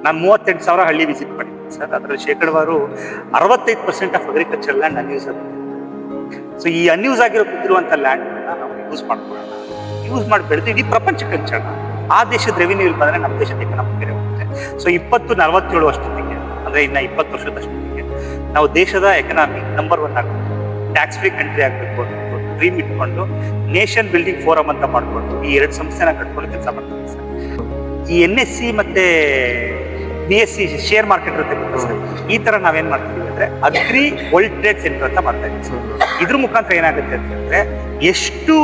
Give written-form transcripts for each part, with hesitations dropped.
ನಾನು 38,000 ಹಳ್ಳಿ ವಿಸಿಟ್ ಮಾಡಿದ್ದೀನಿ ಸರ್. ಅದರಲ್ಲಿ ಶೇಕಡವಾರು 65% ಆಫ್ ಅಗ್ರಿಕಲ್ಚರ್ ಲ್ಯಾಂಡ್ ಅನ್ಯೂಸ್ ಆಗುತ್ತೆ. ಸೊ ಈ ಅನ್ಯೂಸ್ ಆಗಿರೋ ಬಿದ್ದಿರುವಂಥ ಲ್ಯಾಂಡ್ ನಾವು ಯೂಸ್ ಮಾಡ್ಕೊಳ್ಳೋಣ, ಯೂಸ್ ಮಾಡಿ ಬೆಳೆದು ಇಡೀ ಪ್ರಪಂಚಕ್ಕೆ ಹಂಚೋಣ. ಆ ದೇಶದ ರೆವಿನ್ಯೂ ಇಲ್ಲಿ ಬಂದರೆ ನಮ್ಮ ದೇಶದ ಎಕನಾಮಿಕ್ ಬೇರೆ ಹೋಗುತ್ತೆ. ಸೊ 2047 ವರ್ಷದೊತ್ತಿಗೆ, ಅಂದರೆ ಇನ್ನು 20 ವರ್ಷದಷ್ಟೊತ್ತಿಗೆ ನಾವು ದೇಶದ ಎಕನಾಮಿ ನಂಬರ್ 1 ಆಗಬೇಕು, ಟ್ಯಾಕ್ಸ್ ಫ್ರೀ ಕಂಟ್ರಿ ಆಗಬೇಕು ಅಂತ ಡ್ರೀಮ್ ಇಟ್ಕೊಂಡು ನೇಷನ್ ಬಿಲ್ಡಿಂಗ್ ಫೋರಮ್ ಅಂತ ಮಾಡಿಕೊಂಡು ಈ 2 ಸಂಸ್ಥೆನ ಕಟ್ಕೊಂಡು ಕೆಲಸ ಮಾಡ್ತೀವಿ ಸರ್. ಈ NSC ಮತ್ತೆ BSC ಶೇರ್ ಮಾರ್ಕೆಟ್ ಇರುತ್ತೆ ಗೊತ್ತಾ ಸರ್, ಈ ತರ ನಾವೇನ್ ಮಾಡ್ತೀವಿ ಅಂದ್ರೆ ಅಗ್ರಿ ವರ್ಲ್ಡ್ ಟ್ರೇಡ್ ಸೆಂಟರ್ ಅಂತ ಮಾಡ್ತಾ ಇದ್ದೀವಿ ಸರ್. ಇದ್ರ ಮುಖಾಂತರ ಏನಾಗುತ್ತೆ ಅಂತ ಹೇಳಿದ್ರೆ ಎಷ್ಟು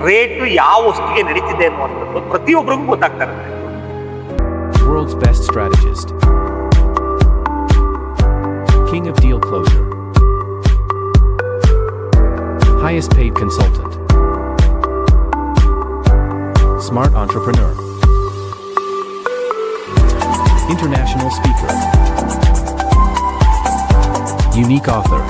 ರೇಟು ಯಾವ ವಸ್ತುಗೆ ನಡೀತಿದೆ ಅನ್ನುವಂಥದ್ದು ಪ್ರತಿಯೊಬ್ಬರಿಗೂ ಗೊತ್ತಾಗ್ತಾ ಇರುತ್ತೆ. World's best strategist, king of deal closure, highest paid consultant, smart entrepreneur, international speaker, unique author,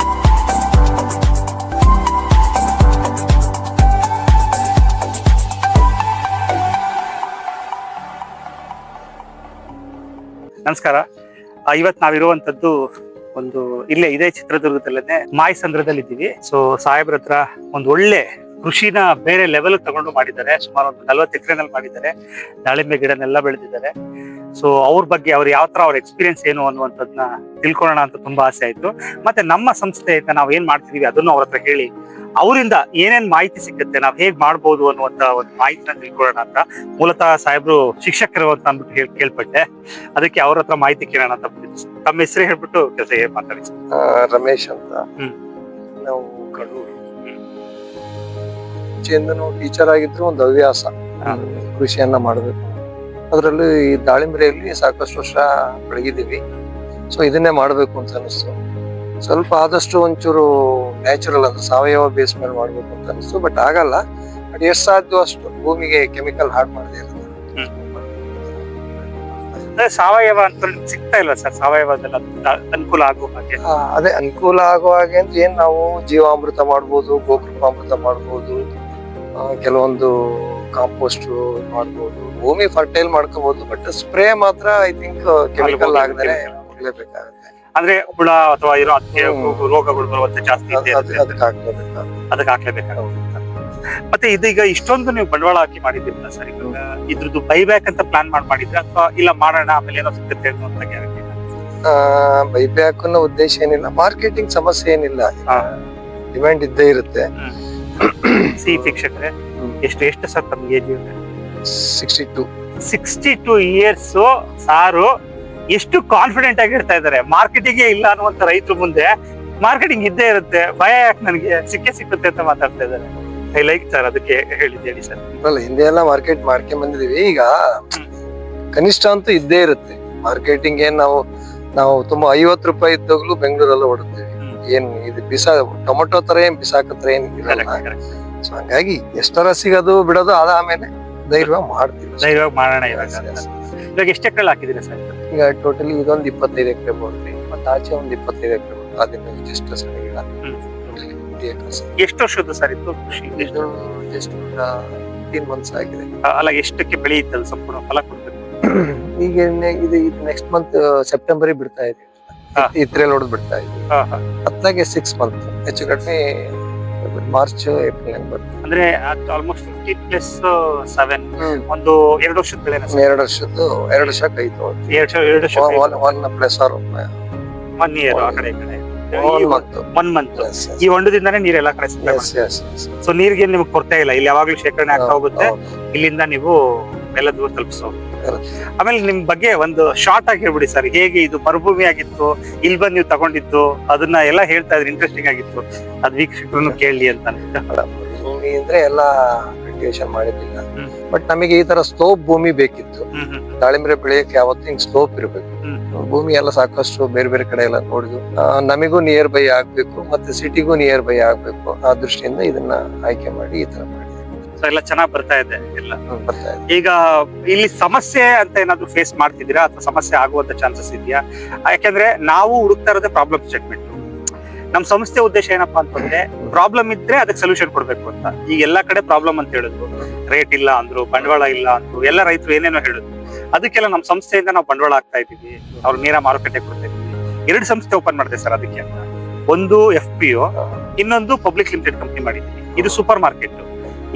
ನಮಸ್ಕಾರ. ಇವತ್ತು ನಾವಿರುವಂತದ್ದು ಒಂದು ಇದೇ ಚಿತ್ರದುರ್ಗದಲ್ಲೇ ಮಾಯಸಂದ್ರದಲ್ಲಿ ಇದ್ದೀವಿ. ಸೊ ಸಾಹೇಬ್ರ ಹತ್ರ ಒಂದು ಒಳ್ಳೆ ಕೃಷಿನ ಬೇರೆ ಲೆವೆಲ್ ತಗೊಂಡು ಮಾಡಿದ್ದಾರೆ. ಸುಮಾರು ಒಂದು 40 ಎಕರೆನಲ್ಲಿ ಮಾಡಿದ್ದಾರೆ. ದಾಳಿಂಬೆ ಗಿಡನೆಲ್ಲ ಬೆಳೆದಿದ್ದಾರೆ. ಸೊ ಅವ್ರ ಬಗ್ಗೆ ಅವ್ರು ಯಾವ ತರ ಅವ್ರ ಎಕ್ಸ್ಪೀರಿಯನ್ಸ್ ಏನು ಅನ್ನುವಂಥದ್ದನ್ನ ತಿಳ್ಕೊಳ್ಳೋಣ ಅಂತ ತುಂಬಾ ಆಸೆ ಆಯ್ತು. ಮತ್ತೆ ನಮ್ಮ ಸಂಸ್ಥೆಯಿಂದ ನಾವು ಏನ್ ಮಾಡ್ತಿದೀವಿ ಅದನ್ನು ಅವ್ರ ಹತ್ರ ಹೇಳಿ ಅವರಿಂದ ಏನೇನ್ ಮಾಹಿತಿ ಸಿಗುತ್ತೆ, ನಾವ್ ಹೇಗ್ ಮಾಡ್ಬೋದು ಅನ್ನುವಂತ ಒಂದು ಮಾಹಿತಿನ ತಿಳ್ಕೊಳ್ಳೋಣ ಅಂತ. ಮೂಲತಃ ಸಾಹೇಬ್ರು ಶಿಕ್ಷಕರು ಅಂತ ಅಂದ್ಬಿಟ್ಟು ಕೇಳ್ಪಟ್ಟೆ, ಅದಕ್ಕೆ ಅವ್ರ ಹತ್ರ ಮಾಹಿತಿ ಕೇಳೋಣ ಅಂತ ಬಂದಿದ್ದೆ. ತಮ್ಮ ಹೆಸರು ಹೇಳ್ಬಿಟ್ಟು ಕೆಲಸ ಮಾತಾಡಿ. ರಮೇಶ್ ಅಂತ. ನಾವು ಕಡೂರು ಮುಂಚೆಯಿಂದನೂ ಟೀಚರ್ ಆಗಿದ್ರು ಒಂದು ಹವ್ಯಾಸ ಕೃಷಿಯನ್ನ ಮಾಡಬೇಕು. ಅದರಲ್ಲೂ ಈ ದಾಳಿಂಬೆಯಲ್ಲಿ ಸಾಕಷ್ಟು ವರ್ಷ ಬೆಳಗಿದ್ದೀವಿ. ಸೊ ಇದನ್ನೇ ಮಾಡಬೇಕು ಅಂತ ಅನಿಸ್ತು. ಸ್ವಲ್ಪ ಆದಷ್ಟು ಒಂಚೂರು ನ್ಯಾಚುರಲ್ ಅಂತ ಸಾವಯವ ಬೇಸ್ ಮೇಲೆ ಮಾಡ್ಬೇಕು ಅಂತ ಅನಿಸ್ತು. ಬಟ್ ಆಗಲ್ಲ. ಬಟ್ ಎಷ್ಟು ಸಾಧ್ಯ ಅಷ್ಟು ಭೂಮಿಗೆ ಕೆಮಿಕಲ್ ಹಾರ್ಡ್ ಮಾಡದೇ ಇರೋದು. ಸಾವಯವ ಅಂತ ಸಿಗ್ತಾ ಇಲ್ಲ ಸರ್, ಸಾವಯವದೆಲ್ಲ ಅನುಕೂಲ ಆಗುವ ಹಾಗೆ. ಅದೇ ಅನುಕೂಲ ಆಗುವ ಹಾಗೆ ಅಂತ ಏನ್ ನಾವು ಜೀವಾಮೃತ ಮಾಡ್ಬೋದು, ಗೋಕೃಪಾಮೃತ ಮಾಡ್ಬೋದು, ಕೆಲವೊಂದು ಕಾಂಪೋಸ್ಟ್ ಮಾಡ್ಬೋದು, ಭೂಮಿ ಫರ್ಟೈಲ್ ಮಾಡ್ಕೋಬಹುದು. ಬಟ್ ಸ್ಪ್ರೇ ಮಾತ್ರ ಐ ಥಿಂಕ್ ಕೆಮಿಕಲ್ ಆಗದೇ ಇರಲೇಬೇಕಾಗುತ್ತೆ. ಅಂದ್ರೆ ಹುಳ ಅಥವಾ ಇರೋ ರೋಗಗಳು ಬರುವಂತೆ ಜಾಸ್ತಿ ಅದಕ್ಕೆ ಹಾಕ್ಲೇಬೇಕಾಗುತ್ತೆ. ಮತ್ತೆ ಇದೀಗ ಇಷ್ಟೊಂದು ನೀವು ಬಂಡವಾಳ ಹಾಕಿ ಮಾಡಿದ್ದೀರಲ್ಲ ಸರ್, ಇದ್ರದ್ದು ಬೈಬ್ಯಾಕ್ ಅಂತ ಪ್ಲಾನ್ ಮಾಡಿದ್ರೆ ಅಥವಾ ಇಲ್ಲ ಮಾಡೋಣ ಆಮೇಲೆ ಏನೋ ಸಿಗುತ್ತೆ ಅಂತ ಗ್ಯಾರಂಟಿ? ಬೈಬ್ಯಾಕ್ ಅನ್ನೋ ಉದ್ದೇಶ ಏನಿಲ್ಲ, ಮಾರ್ಕೆಟಿಂಗ್ ಸಮಸ್ಯೆ ಏನಿಲ್ಲ, ಡಿಮ್ಯಾಂಡ್ ಇದ್ದೇ ಇರುತ್ತೆ. ಶಿಕ್ಷಕರೇ ಎಷ್ಟು ಸರ್ ತಮ್ಗೆ ಏಜ್? 62 ಇಯರ್ಸ್. ಸಾರು ಎಷ್ಟು ಕಾನ್ಫಿಡೆಂಟ್ ಆಗಿ ಹೇಳ್ತಾ ಇದಾರೆ. ಮಾರ್ಕೆಟಿಂಗ್ ಇಲ್ಲ ಅನ್ನುವಂತ ರೈತರು ಮುಂದೆ ಮಾರ್ಕೆಟಿಂಗ್ ಇದ್ದೇ ಇರುತ್ತೆ, ಭಯ ಯಾಕೆ ನನಗೆ ಸಿಕ್ಕುತ್ತೆ ಅಂತ ಮಾತಾಡ್ತಾ ಇದಾರೆ. ಐ ಲೈಕ್ ಸರ್, ಅದಕ್ಕೆ ಹೇಳಿದ್ದೇಳಿ ಸರ್. ಅಲ್ಲ, ಹಿಂದೆ ಎಲ್ಲ ಮಾರ್ಕೆಟ್ ಮಾಡ್ಕೊಂಡ್ ಬಂದಿದೀವಿ. ಈಗ ಕನಿಷ್ಠ ಅಂತೂ ಇದ್ದೇ ಇರುತ್ತೆ ಮಾರ್ಕೆಟಿಂಗ್. ಏನ್ ನಾವು ತುಂಬಾ 50 ರೂಪಾಯಿ ಇದ್ದಾಗಲೂ ಬೆಂಗಳೂರೆಲ್ಲ ಹೊಡ್ತೀವಿ. ಏನ್ ಇದು ಟೊಮೊಟೊ ತರ ಏನ್ ಬಿಸಾಕತ್ರ ಏನ್ ಇರಲ್ಲ. ಸೊ ಹಂಗಾಗಿ ಎಷ್ಟರ ಸಿಗೋದು ಬಿಡೋದು ಆಮೇಲೆ ಧೈರ್ಯವಾಗಿ ಮಾಡ್ತೀವಿ. ಧೈರ್ಯವಾಗಿ ಮಾಡೋಣ. ಇವಾಗ ಎಷ್ಟು ಎಕರೆ ಹಾಕಿದ್ದೀರಾ ಸರ್? ಈಗ ಟೋಟಲಿ ಇದೊಂದು 25 ಎಕರೆ ಬೋರ್ಡ್ರಿ, ಮತ್ತೆ ಆಚೆ ಒಂದು 25 ಎಕರೆ ಬೋರ್ಡ್. ಅದನ್ನ ಜಸ್ಟ್ ಸಣ್ಣ ಗಿಡ. ಎಷ್ಟು ವರ್ಷದ್ದು ಸರ್ ಇದು ಕೃಷಿ? ಜಸ್ಟ್ 15 ಮಂತ್ಸ್ ಆಗಿದೆ. ಅಲ್ಲ, ಎಷ್ಟಕ್ಕೆ ಬೆಳೆಯುತ್ತೆ ಸಂಪೂರ್ಣ ಫಲ ಕೊಡ್ಬೇಕು? ಈಗ ಇದು ನೆಕ್ಸ್ಟ್ ಮಂತ್ ಸೆಪ್ಟೆಂಬರ್ ಬಿಡ್ತಾ ಇದೆ. ಇದ್ರಲ್ಲಿ ಹೊಡೆದ್ ಬಿಡ್ತಾ ಇದ್ವಿ. ಅತ್ಲಾಗೆ 6 ಮಂತ್ ಹೆಚ್ಚು ಕಡಿಮೆ ಮಾರ್ಚ್ ಏಪ್ರಿಲ್ ಬರ್ತದೆ. ಅಂದ್ರೆ ಆಲ್ಮೋಸ್ಟ್ 15+7 ಒಂದು 2 ವರ್ಷದ ಬೆಳೆ. 2 ವರ್ಷದ್ದು 2 ವರ್ಷಕ್ಕೆ ಆಯ್ತು. 2 ವರ್ಷ 1 ಪ್ಲಸ್ ಆರ್ 1 ಇಯರ್ ಆ ಕಡೆ ಈ ಕಡೆ 1 ಮಂತ್. ಈ ಹೊಂಡದಿಂದಾನೇ ನೀರೆಲ್ಲ ಕಡೆ ಸಪ್ಲೈ. ಸೊ ನೀರಿಗೆ ನಿಮ್ಗೆ ಕೊರತೆ ಇಲ್ಲ, ಇಲ್ಲಿ ಯಾವಾಗ್ಲೂ ಶೇಖರಣೆ ಆಗ್ತಾ ಹೋಗುತ್ತೆ. ಇಲ್ಲಿಂದ ನೀವು ಎಲ್ಲ ದೂರ ತಲುಪಿಸೋದು. ಆಮೇಲೆ ನಿಮ್ ಬಗ್ಗೆ ಒಂದು ಶಾರ್ಟ್ ಆಗಿ ಹೇಳ್ಬಿಡಿ ಸರ್, ಹೇಗೆ ಇದು ಮರುಭೂಮಿ ಆಗಿತ್ತು, ಇಲ್ಲಿ ಬಂದು ನೀವು ತಗೊಂಡಿದ್ದು ಅದನ್ನ ಎಲ್ಲ ಹೇಳ್ತಾ ಇದ್ರೆ ಇಂಟ್ರೆಸ್ಟಿಂಗ್ ಆಗಿತ್ತು, ಅದ್ ವೀಕ್ಷಕರನ್ನು ಕೇಳಲಿ ಅಂತ. ಭೂಮಿ ಅಂದ್ರೆ ಎಲ್ಲಾ ಕಲ್ಟಿವೇಶನ್ ಮಾಡಿದ್ದಿಲ್ಲ, ಬಟ್ ನಮಗೆ ಈ ತರ ಸ್ಲೋಪ್ ಭೂಮಿ ಬೇಕಿತ್ತು. ದಾಳಿಂಬೆ ಬೆಳೆಯಕ್ಕೆ ಯಾವತ್ತೂ ಹಿಂಗ್ ಸ್ಲೋಪ್ ಇರ್ಬೇಕು. ಭೂಮಿ ಎಲ್ಲ ಸಾಕಷ್ಟು ಬೇರೆ ಬೇರೆ ಕಡೆ ಎಲ್ಲ ನೋಡಿದ್ವು. ನಮಿಗೂ ನಿಯರ್ ಬೈ ಆಗ್ಬೇಕು, ಮತ್ತೆ ಸಿಟಿಗೂ ನಿಯರ್ ಬೈ ಆಗ್ಬೇಕು. ಆ ದೃಷ್ಟಿಯಿಂದ ಇದನ್ನ ಆಯ್ಕೆ ಮಾಡಿ ಈ ತರ ಮಾಡಿ ಎಲ್ಲ ಚೆನ್ನಾಗಿ ಬರ್ತಾ ಇದೆ. ಎಲ್ಲ ಬರ್ತಾ ಇದೆ. ಈಗ ಇಲ್ಲಿ ಸಮಸ್ಯೆ ಅಂತ ಏನಾದ್ರು ಫೇಸ್ ಮಾಡ್ತಿದ್ದೀರಾ ಅಥವಾ ಸಮಸ್ಯೆ ಆಗುವಂತ ಚಾನ್ಸಸ್ ಇದೆಯಾ? ಯಾಕಂದ್ರೆ ನಾವು ಹುಡುಕ್ತಾ ಇರೋದೇ ಪ್ರಾಬ್ಲಮ್ ಸ್ಟೇಟ್ಮೆಂಟ್. ನಮ್ ಸಂಸ್ಥೆ ಉದ್ದೇಶ ಏನಪ್ಪಾ ಅಂತಂದ್ರೆ ಪ್ರಾಬ್ಲಮ್ ಇದ್ರೆ ಅದಕ್ಕೆ ಸೊಲ್ಯೂಷನ್ ಕೊಡ್ಬೇಕು ಅಂತ. ಈಗ ಎಲ್ಲಾ ಕಡೆ ಪ್ರಾಬ್ಲಮ್ ಅಂತ ಹೇಳಿದ್ರು, ರೇಟ್ ಇಲ್ಲ ಅಂದ್ರು, ಬಂಡವಾಳ ಇಲ್ಲ ಅಂದ್ರು, ಎಲ್ಲ ರೈತರು ಏನೇನೋ ಹೇಳಿದ್ರು. ಅದಕ್ಕೆಲ್ಲ ನಮ್ಮ ಸಂಸ್ಥೆಯಿಂದ ನಾವು ಬಂಡವಾಳ ಹಾಕ್ತಾ ಇದೀವಿ, ಅವ್ರು ನೇರ ಮಾರುಕಟ್ಟೆ ಕೊಡ್ತಾ ಇದೀವಿ. 2 ಸಂಸ್ಥೆ ಓಪನ್ ಮಾಡಿದೆ ಸರ್ ಅದಕ್ಕೆ ಅಂತ. ಒಂದು FPO, ಇನ್ನೊಂದು ಪಬ್ಲಿಕ್ ಲಿಮಿಟೆಡ್ ಕಂಪ್ನಿ ಮಾಡಿದೀವಿ. ಇದು ಸೂಪರ್ ಮಾರ್ಕೆಟ್.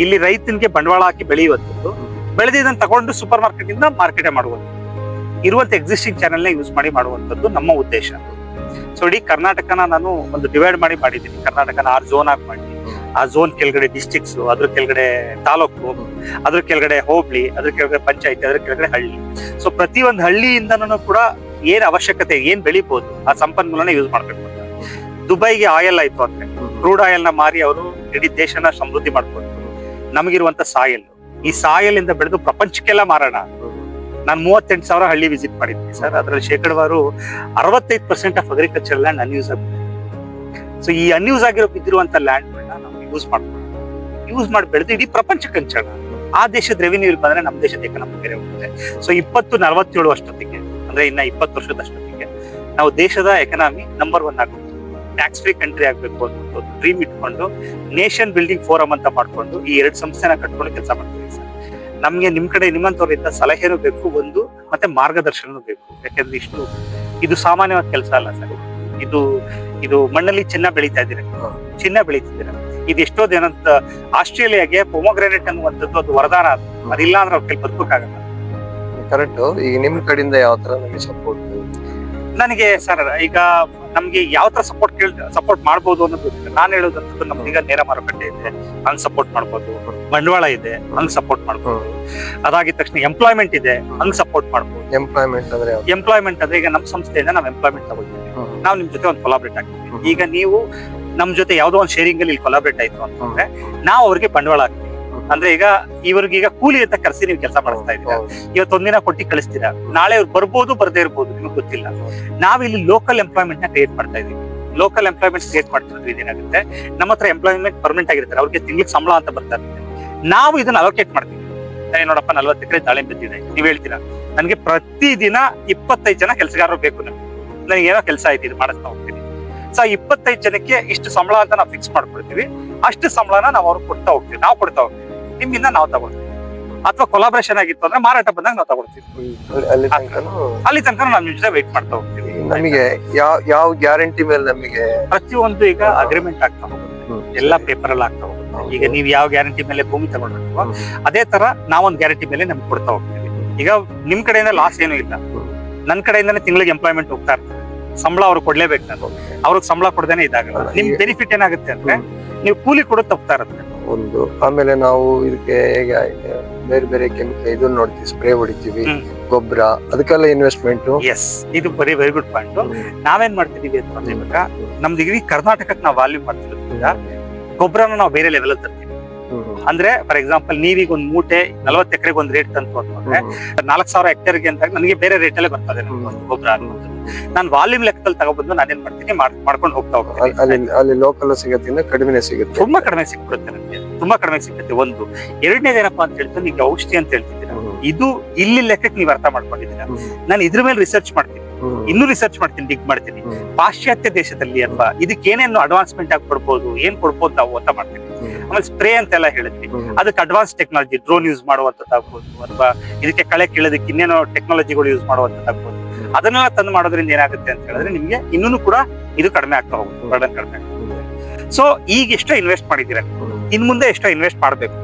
ಇಲ್ಲಿ ರೈತನಿಗೆ ಬಂಡವಾಳ ಹಾಕಿ ಬೆಳೆಯುವಂಥದ್ದು, ಬೆಳೆದಿದ್ದನ್ನು ತಗೊಂಡು ಸೂಪರ್ ಮಾರ್ಕೆಟ್ ಇಂದ ಮಾರ್ಕೆಟ್ ಮಾಡುವಂಥದ್ದು, ಇರುವಂತ ಎಕ್ಸಿಸ್ಟಿಂಗ್ ಚಾನೆಲ್ ನ ಯೂಸ್ ಮಾಡಿ ಮಾಡುವಂಥದ್ದು ನಮ್ಮ ಉದ್ದೇಶ. ಸೊ ಇಡೀ ಕರ್ನಾಟಕನ ನಾನು ಒಂದು ಡಿವೈಡ್ ಮಾಡಿದ್ದೀನಿ. ಕರ್ನಾಟಕನ 6 ಝೋನ್ ಆಗಿ ಮಾಡಿ, ಆ ಝೋನ್ ಕೆಳಗಡೆ ಡಿಸ್ಟ್ರಿಕ್ಟ್ಸ್, ಅದ್ರ ಕೆಳಗಡೆ ತಾಲೂಕು, ಅದ್ರ ಕೆಳಗಡೆ ಹೋಬಳಿ, ಅದ್ರ ಕೆಳಗಡೆ ಪಂಚಾಯತಿ, ಅದ್ರ ಕೆಳಗಡೆ ಹಳ್ಳಿ. ಸೊ ಪ್ರತಿ ಒಂದು ಹಳ್ಳಿಯಿಂದನೂ ಕೂಡ ಏನ್ ಅವಶ್ಯಕತೆ, ಏನ್ ಬೆಳಿಬಹುದು, ಆ ಸಂಪನ್ಮೂಲನ ಯೂಸ್ ಮಾಡ್ಬೇಕು ಅಂತ. ದುಬೈಗೆ ಆಯಿಲ್ ಆಯ್ತು ಅಂದ್ರೆ ಕ್ರೂಡ್ ಆಯಿಲ್ ನ ಮಾರಿ ಅವರು ಇಡೀ ದೇಶನ ಸಮೃದ್ಧಿ ಮಾಡ್ಕೊಂಡು, ನಮಗಿರುವಂತ ಸಾಯಿಲ್, ಈ ಸಾಯಿಲ್ ಇಂದ ಬೆಳೆದು ಪ್ರಪಂಚಕ್ಕೆಲ್ಲ ಮಾರೋಣ. ನಾನು 38,000 ಹಳ್ಳಿ ವಿಸಿಟ್ ಮಾಡಿದ್ದೀನಿ ಸರ್. ಅದರಲ್ಲಿ ಶೇಕಡವಾರು 65% ಆಫ್ ಅಗ್ರಿಕಲ್ಚರ್ ಲ್ಯಾಂಡ್ ಅನ್ಯೂಸ್ ಆಗಿದೆ. ಸೊ ಈ ಅನ್ಯೂಸ್ ಆಗಿರೋ ಬಿದ್ದಿರುವಂತ ಲ್ಯಾಂಡ್ ನಾವು ಯೂಸ್ ಮಾಡ್ಕೊಳ್ಳೋಣ, ಯೂಸ್ ಮಾಡಿ ಬೆಳೆದು ಇಡೀ ಪ್ರಪಂಚಕ್ಕೆ ಹಂಚೋಣ. ಆ ದೇಶದ ರೆವಿನ್ಯೂ ಇಲ್ಲಿ ಬಂದ್ರೆ ನಮ್ಮ ದೇಶದ ಎಕನಾಮಿ ಬೇರೆ ಹೋಗುತ್ತೆ. ಸೊ 2047 ಅಷ್ಟೊತ್ತಿಗೆ, ಅಂದ್ರೆ ಇನ್ನ 20 ವರ್ಷದಷ್ಟೊತ್ತಿಗೆ ನಾವು ದೇಶದ ಎಕನಾಮಿ ನಂಬರ್ 1 ಆಗುತ್ತೆ, ಟ್ಯಾಕ್ಸ್ ಫ್ರೀ ಕಂಟ್ರಿ ಆಗ್ಬೇಕು ಅಂತ ಒಂದು ಡ್ರೀಮ್ ಇಟ್ಕೊಂಡು ನೇಷನ್ ಬಿಲ್ಡಿಂಗ್ ಫೋರಮ್ ಅಂತ ಮಾಡ್ಕೊಂಡು ಈ 2 ಸಂಸ್ಥೆನ ಕಟ್ಕೊಂಡು ಕೆಲಸ ಮಾಡ್ತೀವಿ ಸರ್. ನಮ್ಗೆ ನಿಮ್ ಕಡೆ ನಿಮ್ಮಂತವ್ರಿಂದ ಸಲಹೆನೂ ಬೇಕು, ಒಂದು ಮತ್ತೆ ಮಾರ್ಗದರ್ಶನನೂ ಬೇಕು. ಯಾಕಂದ್ರೆ ಇದು ಸಾಮಾನ್ಯವಾದ ಕೆಲಸ ಅಲ್ಲ ಸರ್. ಇದು ಮಣ್ಣಲ್ಲಿ ಚಿನ್ನ ಬೆಳೀತಿದ್ದೀರ, ಇದು ಎಷ್ಟೋ ಏನಂತ ಆಸ್ಟ್ರೇಲಿಯಾಗೆ ಪೊಮೊಗ್ರಾನೇಟ್ ಅನ್ನುವಂಥದ್ದು ಅದು ವರದಾನ. ಅದಿಲ್ಲ ಅಂದ್ರೆ ಅವ್ರ ಕೈ ಬದುಕಾಗಲ್ಲ. ಕರೆಕ್ಟ್. ಈಗ ನಿಮ್ ಕಡೆಯಿಂದ ಯಾವ ತರ ನಮಗೆ ಸಪೋರ್ಟ್? ನನಗೆ ಸರ್ ಈಗ ನಮ್ಗೆ ಯಾವ ತರ ಸಪೋರ್ಟ್ ಮಾಡ್ಬೋದು ಅನ್ನೋದು ಗೊತ್ತಿಲ್ಲ. ನಾನು ಹೇಳೋದಂತದ್ದು ನಮ್ದೀಗ ನೇರ ಮಾರುಕಟ್ಟೆ ಇದೆ, ಹಂಗ್ ಸಪೋರ್ಟ್ ಮಾಡ್ಬೋದು. ಬಂಡವಾಳ ಇದೆ, ಹಂಗ್ ಸಪೋರ್ಟ್ ಮಾಡ್ಬೋದು. ಅದಾಗಿದ ತಕ್ಷಣ ಎಂಪ್ಲಾಯ್ಮೆಂಟ್ ಇದೆ, ಹಂಗ್ ಸಪೋರ್ಟ್ ಮಾಡ್ಬೋದು. ಎಂಪ್ಲಾಯ್ಮೆಂಟ್ ಅಂದ್ರೆ ಈಗ ನಮ್ಮ ಸಂಸ್ಥೆಯಿಂದ ನಾವು ಎಂಪ್ಲಾಯ್ಮೆಂಟ್ ತಗೊಳ್ತೀವಿ, ನಾವು ನಿಮ್ ಜೊತೆ ಒಂದು ಕೊಲಾಬ್ರೇಟ್ ಆಗ್ತೀವಿ. ಈಗ ನೀವು ನಮ್ ಜೊತೆ ಯಾವ್ದೋ ಒಂದು ಶೇರಿಂಗ್ ಅಲ್ಲಿ ಕೊಲಾಬ್ರೇಟ್ ಆಯ್ತು ಅಂತಂದ್ರೆ ನಾವು ಅವ್ರಿಗೆ ಬಂಡವಾಳ ಹಾಕ್ತೀವಿ. ಅಂದ್ರೆ ಈಗ ಇವ್ರಿಗೀಗ ಕೂಲಿ ಅಂತ ಕರೆಸಿ ನೀವು ಕೆಲಸ ಮಾಡಿಸ್ತಾ ಇದ್ದೀರಾ, ಇವತ್ತೊಂದಿನ ಕೊಟ್ಟಿ ಕಳಿಸ್ತೀರಾ, ನಾಳೆ ಅವ್ರು ಬರ್ಬೋದು ಬರ್ದೇ ಇರ್ಬೋದು, ನಿಮ್ಗೆ ಗೊತ್ತಿಲ್ಲ. ನಾವಿಲ್ಲಿ ಲೋಕಲ್ ಎಂಪ್ಲಾಯ್ಮೆಂಟ್ ನ ಕ್ರಿಯೇಟ್ ಮಾಡ್ತಾ ಇದೀವಿ. ಲೋಕಲ್ ಎಂಪ್ಲಾಯ್ಮೆಂಟ್ ಕ್ರಿಯೇಟ್ ಮಾಡ್ತಿರೋದು ಇದೇನಾಗುತ್ತೆ, ನಮ್ಮ ಹತ್ರ ಎಂಪ್ಲಾಯ್ಮೆಂಟ್ ಪರ್ಮನೆಂಟ್ ಆಗಿರ್ತಾರೆ, ಅವ್ರಿಗೆ ತಿಂಗಳಿಗೆ ಸಂಬಳ ಅಂತ ಬರ್ತಾ ಇರುತ್ತೆ. ನಾವು ಇದನ್ನ ಅಲೋಕೇಟ್ ಮಾಡ್ತೀವಿ. ನೋಡಪ್ಪ 40 ಎಕರೆ ದಾಳಿಂಬೆ ಬಿದ್ದಿದೆ, ನೀವ್ ಹೇಳ್ತೀರಾ ನನ್ಗೆ ಪ್ರತಿದಿನ 25 ಜನ ಕೆಲಸಗಾರರು ಬೇಕು, ನನಗೆ ಏನೋ ಕೆಲಸ ಆಯ್ತು, ಇದು ಮಾಡಿಸ್ತಾ ಹೋಗ್ತೀನಿ. ಸೊ 25 ಜನಕ್ಕೆ ಇಷ್ಟು ಸಂಬಳ ಅಂತ ನಾವು ಫಿಕ್ಸ್ ಮಾಡ್ಕೊಳ್ತೀವಿ. ಅಷ್ಟು ಸಂಬಳನ ನಾವು ಅವ್ರಿಗೆ ಕೊಡ್ತಾ ಹೋಗ್ತೀವಿ, ನಿಮ್ಮಿಂದ ನಾವು ತಗೊಳ್ತೀವಿ. ಅಥವಾ ಕೊಲಾಬ್ರೇಷನ್ ಆಗಿತ್ತು ಅಂದ್ರೆ ಮಾರಾಟ ಬಂದಾಗ ನಾವು ತಗೊಳ್ತೀವಿ. ಅಲ್ಲಿ ತನಕ ನಾವು ನಿಮ್ ಜೊತೆ ವೆಯ್ಟ್ ಮಾಡ್ತಾ ಹೋಗ್ತೀವಿ. ನಮಗೆ ಯಾವ ಗ್ಯಾರಂಟಿ ಮೇಲೆ ನಮಗೆ ಪ್ರತಿಯೊಂದು ಈಗ ಅಗ್ರಿಮೆಂಟ್ ಆಗ್ತಾ ಹೋಗುತ್ತೆ, ಎಲ್ಲಾ ಪೇಪರ್ ಅಲ್ಲಿ ಆಗ್ತಾ ಹೋಗುತ್ತೆ. ಈಗ ನೀವು ಯಾವ ಗ್ಯಾರಂಟಿ ಮೇಲೆ ಭೂಮಿ ತಗೊಂಡಿರ್ತೀವೋ ಅದೇ ತರ ನಾವೊಂದು ಗ್ಯಾರಂಟಿ ಮೇಲೆ ನಮ್ಗೆ ಕೊಡ್ತಾ ಹೋಗ್ತೀವಿ. ಈಗ ನಿಮ್ ಕಡೆಯಿಂದ ಲಾಸ್ ಏನೂ ಇಲ್ಲ, ನನ್ ಕಡೆಯಿಂದಾನೇ ತಿಂಗಳಿಗೆ ಎಂಪ್ಲಾಯ್ಮೆಂಟ್ ಹೋಗ್ತಾ ಇರ್ತದೆ, ಸಂಬಳ ಅವ್ರಿಗೆ ಕೊಡ್ಲೇಬೇಕು. ನಾನು ಅವ್ರಿಗೆ ಸಂಬಳ ಕೊಡದೇನೆ ಇದಾಗಲ್ಲ. ನಿಮ್ ಬೆನಿಫಿಟ್ ಏನಾಗುತ್ತೆ ಅಂದ್ರೆ ನೀವು ಕೂಲಿ ಕೊಡೋದು ತಪ್ತಾ ಇರುತ್ತೆ ಒಂದು. ಆಮೇಲೆ ನಾವು ಇದಕ್ಕೆ ಬೇರೆ ಬೇರೆ ಕೆಮಿಕಲ್ ಇದನ್ನ ನೋಡ್ತೀವಿ, ಸ್ಪ್ರೇ ಹೊಡಿತೀವಿ, ಗೊಬ್ಬರ, ಅದಕ್ಕೆಲ್ಲ ಇನ್ವೆಸ್ಟ್ಮೆಂಟ್. ಎಸ್, ಇದು ವೆರಿ ಗುಡ್ ಪಾಯಿಂಟ್. ನಾವೇನ್ ಮಾಡ್ತಿದೀವಿ ಅಂತಂದ್ರೆ ಇವಾಗ ನಮ್ದು ಇಡೀ ಕರ್ನಾಟಕಕ್ಕೆ ನಾವು ವಾಲ್ಯೂಮ್ ಮಾಡ್ತಿರೋದ್ರಿಂದ ಗೊಬ್ಬರನ ನಾವು ಬೇರೆ ಲೆವೆಲ್ ಅಲ್ಲಿ ತರ್ತೀವಿ. ಅಂದ್ರೆ ಫಾರ್ ಎಕ್ಸಾಂಪಲ್ ನೀವೀಗ ಒಂದ್ ಮೂಟೆ 40 ಎಕರೆಗೆ ಒಂದ್ ರೇಟ್ ತಂತು ಅಂತಂದ್ರೆ 4,000 ಹೆಕ್ಟೇರ್ಗೆ ಅಂತ ನನಗೆ ಬೇರೆ ರೇಟ್ ಅಲ್ಲೇ ಬರ್ತದೆ ಗೊಬ್ಬರ ಅನ್ನೋದು. ನಾನು ವಾಲ್ಯೂಮ್ ಲೆಕ್ಕದಲ್ಲಿ ತಗೊಬಂದು ನಾನೇನ್ ಮಾಡ್ತೀನಿ, ಮಾಡ್ಕೊಂಡು ಹೋಗ್ತಾ ಹೋಗ್ತೀನಿ. ಅಲ್ಲಿ ಲೋಕಲ್ ಸಿಗತ್ತೆ, ಕಡಿಮೆ ಸಿಗುತ್ತೆ, ತುಂಬಾ ಕಡಿಮೆ ಸಿಕ್ಬಿಡುತ್ತೆ ನನಗೆ, ತುಂಬಾ ಕಡಿಮೆ ಸಿಗುತ್ತೆ. ಒಂದು ಎರಡನೇದೇನಪ್ಪಾ ಅಂತ ಹೇಳ್ತೀನಿ, ಈಗ ಔಷಧಿ ಅಂತ ಹೇಳ್ತಿದ್ದೀರಾ, ಇದು ಇಲ್ಲಿ ಲೆಕ್ಕಕ್ಕೆ ನೀವು ಅರ್ಥ ಮಾಡ್ಕೊಂಡಿದ್ದೀರಾ. ನಾನು ಇದ್ರ ಮೇಲೆ ರಿಸರ್ಚ್ ಮಾಡ್ತೀನಿ, ಇನ್ನೂ ರಿಸರ್ಚ್ ಮಾಡ್ತೀನಿ, ಡಿಗ್ ಮಾಡ್ತೀನಿ. ಪಾಶ್ಚಾತ್ಯ ದೇಶದಲ್ಲಿ ಅಥವಾ ಇದಕ್ಕೆ ಏನೇನು ಅಡ್ವಾನ್ಸ್ಮೆಂಟ್ ಆಗಿ ಕೊಡ್ಬೋದು, ಏನ್ ಕೊಡ್ಬೋದು ನಾವು ಅಂತ ಮಾಡ್ತೀನಿ. ಆಮೇಲೆ ಸ್ಪ್ರೇ ಅಂತೆಲ್ಲ ಹೇಳಿದ್ವಿ, ಅದಕ್ಕೆ ಅಡ್ವಾನ್ಸ್ ಟೆಕ್ನಾಲಜಿ, ಡ್ರೋನ್ ಯೂಸ್ ಮಾಡುವಂತದ್ದಾಗ್ಬೋದು, ಅಥವಾ ಇದಕ್ಕೆ ಕಳೆ ಕೀಳೋದಕ್ಕೆ ಇನ್ನೇನೋ ಟೆಕ್ನಾಲಜಿಗಳು ಯೂಸ್ ಮಾಡುವಂತದ್ದಾಗ್ಬೋದು. ಅದನ್ನೆಲ್ಲ ತಂದು ಮಾಡೋದ್ರಿಂದ ಏನಾಗುತ್ತೆ ಅಂತ ಹೇಳಿದ್ರೆ ನಿಮ್ಗೆ ಇನ್ನೂ ಕೂಡ ಇದು ಕಡಿಮೆ ಆಗ್ತಾ ಹೋಗುತ್ತೆ, ಬರ್ಡನ್ ಕಡಿಮೆ ಆಗ್ತಾ ಹೋಗುತ್ತೆ. ಸೊ ಈಗ ಎಷ್ಟೋ ಇನ್ವೆಸ್ಟ್ ಮಾಡಿದ್ದೀರಾ, ಇನ್ ಮುಂದೆ ಎಷ್ಟೋ ಇನ್ವೆಸ್ಟ್ ಮಾಡ್ಬೇಕು.